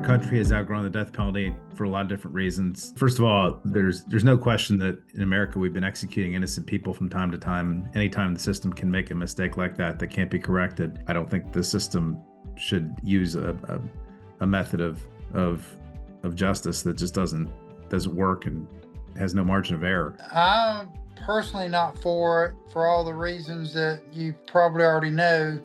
country has outgrown the death penalty for a lot of different reasons. First of all, there's no question that in America we've been executing innocent people from time to time. Anytime the system can make a mistake like that can't be corrected, I don't think the system should use a method of justice that just doesn't work and has no margin of error. I'm personally not for it for all the reasons that you probably already know.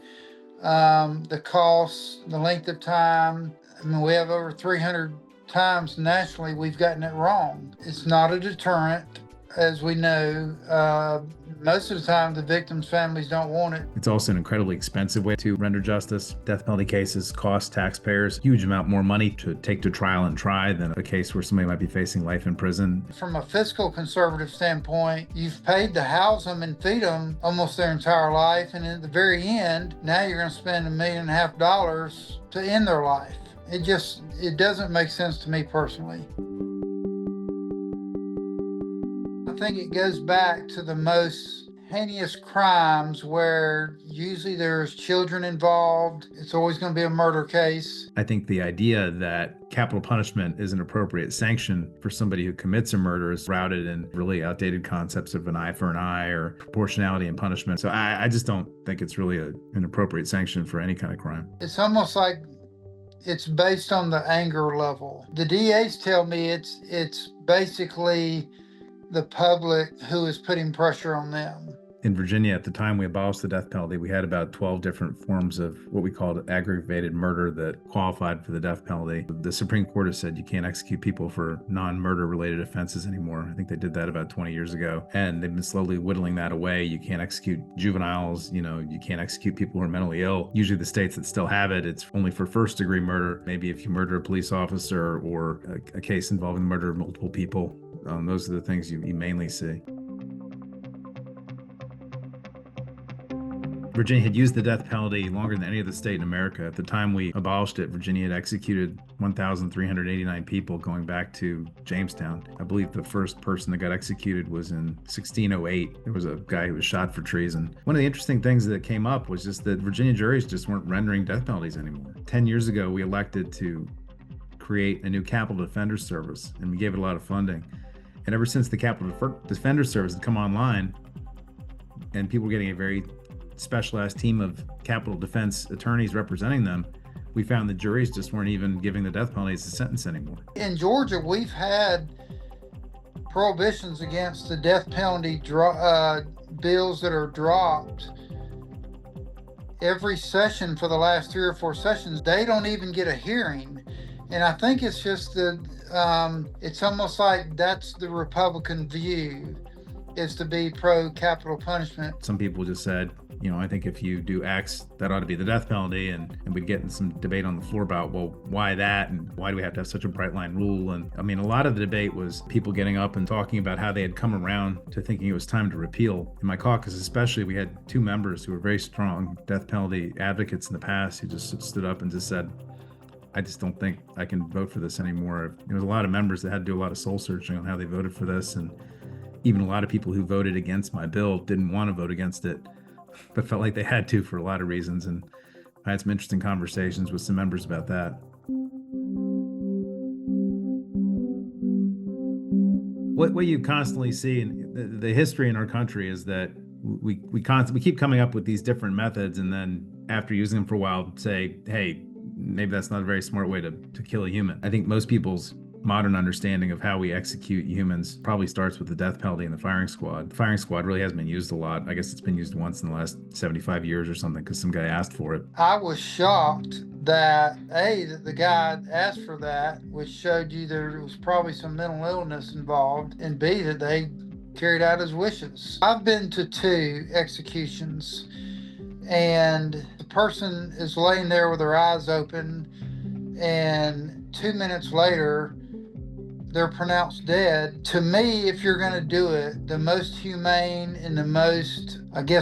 The cost, the length of time. I mean, we have over 300 times nationally we've gotten it wrong. It's not a deterrent, as we know. Most of the time, the victims' families don't want it. It's also an incredibly expensive way to render justice. Death penalty cases cost taxpayers huge amount more money to take to trial and try than a case where somebody might be facing life in prison. From a fiscal conservative standpoint, you've paid to house them and feed them almost their entire life, and at the very end, now you're going to spend $1.5 million to end their life. It doesn't make sense to me personally. I think it goes back to the most heinous crimes where usually there's children involved. It's always going to be a murder case. I think the idea that capital punishment is an appropriate sanction for somebody who commits a murder is rooted in really outdated concepts of an eye for an eye or proportionality in punishment. So I just don't think it's really an appropriate sanction for any kind of crime. It's almost like it's based on the anger level. The DAs tell me it's basically the public who is putting pressure on them. In Virginia, at the time we abolished the death penalty, we had about 12 different forms of what we called aggravated murder that qualified for the death penalty. The Supreme Court has said you can't execute people for non-murder related offenses anymore. I think they did that about 20 years ago. And they've been slowly whittling that away. You can't execute juveniles, you can't execute people who are mentally ill. Usually the states that still have it, it's only for first degree murder. Maybe if you murder a police officer or a case involving the murder of multiple people. Those are the things you mainly see. Virginia had used the death penalty longer than any other state in America. At the time we abolished it, Virginia had executed 1,389 people going back to Jamestown. I believe the first person that got executed was in 1608. There was a guy who was shot for treason. One of the interesting things that came up was just that Virginia juries just weren't rendering death penalties anymore. 10 years ago, we elected to create a new Capital Defender Service, and we gave it a lot of funding. And ever since the Capital Defender Service had come online, and people were getting a very specialized team of capital defense attorneys representing them, we found the juries just weren't even giving the death penalty as a sentence anymore. In Georgia, we've had prohibitions against the death penalty bills that are dropped every session for the last 3 or 4 sessions. They don't even get a hearing. And I think it's just that it's almost like that's the Republican view, is to be pro-capital punishment. Some people just said, I think if you do X, that ought to be the death penalty. And we'd get in some debate on the floor about, well, why that? And why do we have to have such a bright line rule? And I mean, a lot of the debate was people getting up and talking about how they had come around to thinking it was time to repeal. In my caucus especially, we had 2 members who were very strong death penalty advocates in the past who just stood up and just said, I just don't think I can vote for this anymore. There was a lot of members that had to do a lot of soul searching on how they voted for this. And even a lot of people who voted against my bill didn't want to vote against it, but felt like they had to for a lot of reasons. And I had some interesting conversations with some members about that. What you constantly see in the history in our country is that we keep coming up with these different methods, and then after using them for a while, say, hey, maybe that's not a very smart way to kill a human. I think most people's modern understanding of how we execute humans probably starts with the death penalty and the firing squad. The firing squad really hasn't been used a lot. I guess it's been used once in the last 75 years or something because some guy asked for it. I was shocked that that the guy asked for that, which showed you there was probably some mental illness involved, and B, that they carried out his wishes. I've been to 2 executions, and the person is laying there with their eyes open, and 2 minutes later, they're pronounced dead. To me, if you're going to do it, the most humane and the most,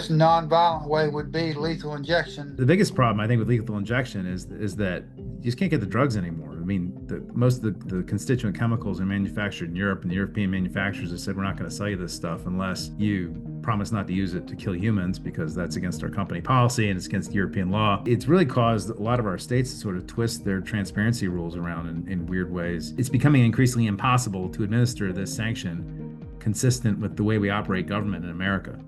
non-violent way would be lethal injection. The biggest problem, I think, with lethal injection is that you just can't get the drugs anymore. I mean, most of the constituent chemicals are manufactured in Europe, and the European manufacturers have said, we're not going to sell you this stuff unless you promise not to use it to kill humans because that's against our company policy and it's against European law. It's really caused a lot of our states to sort of twist their transparency rules around in weird ways. It's becoming increasingly impossible to administer this sanction consistent with the way we operate government in America.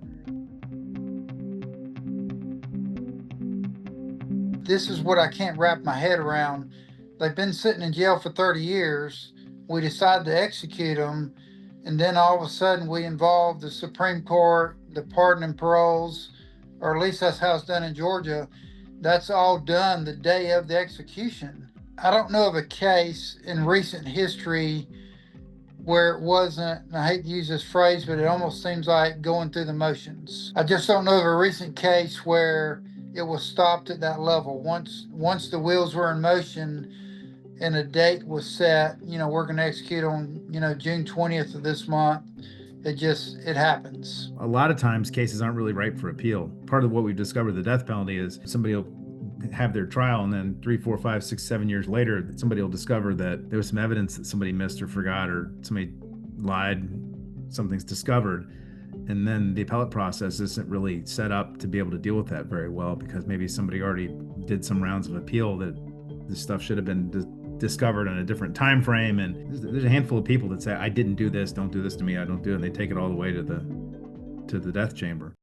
This is what I can't wrap my head around. They've been sitting in jail for 30 years. We decide to execute them. And then all of a sudden we involve the Supreme Court, the pardon and paroles, or at least that's how it's done in Georgia. That's all done the day of the execution. I don't know of a case in recent history where it wasn't, and I hate to use this phrase, but it almost seems like going through the motions. I just don't know of a recent case where it was stopped at that level. Once the wheels were in motion and a date was set, we're going to execute on, June 20th of this month. It happens. A lot of times cases aren't really ripe for appeal. Part of what we've discovered the death penalty is somebody will have their trial and then 3, 4, 5, 6, 7 years later, somebody will discover that there was some evidence that somebody missed or forgot or somebody lied, something's discovered. And then the appellate process isn't really set up to be able to deal with that very well because maybe somebody already did some rounds of appeal that this stuff should have been discovered in a different time frame. And there's a handful of people that say, I didn't do this, don't do this to me, I don't do it. And they take it all the way to the death chamber.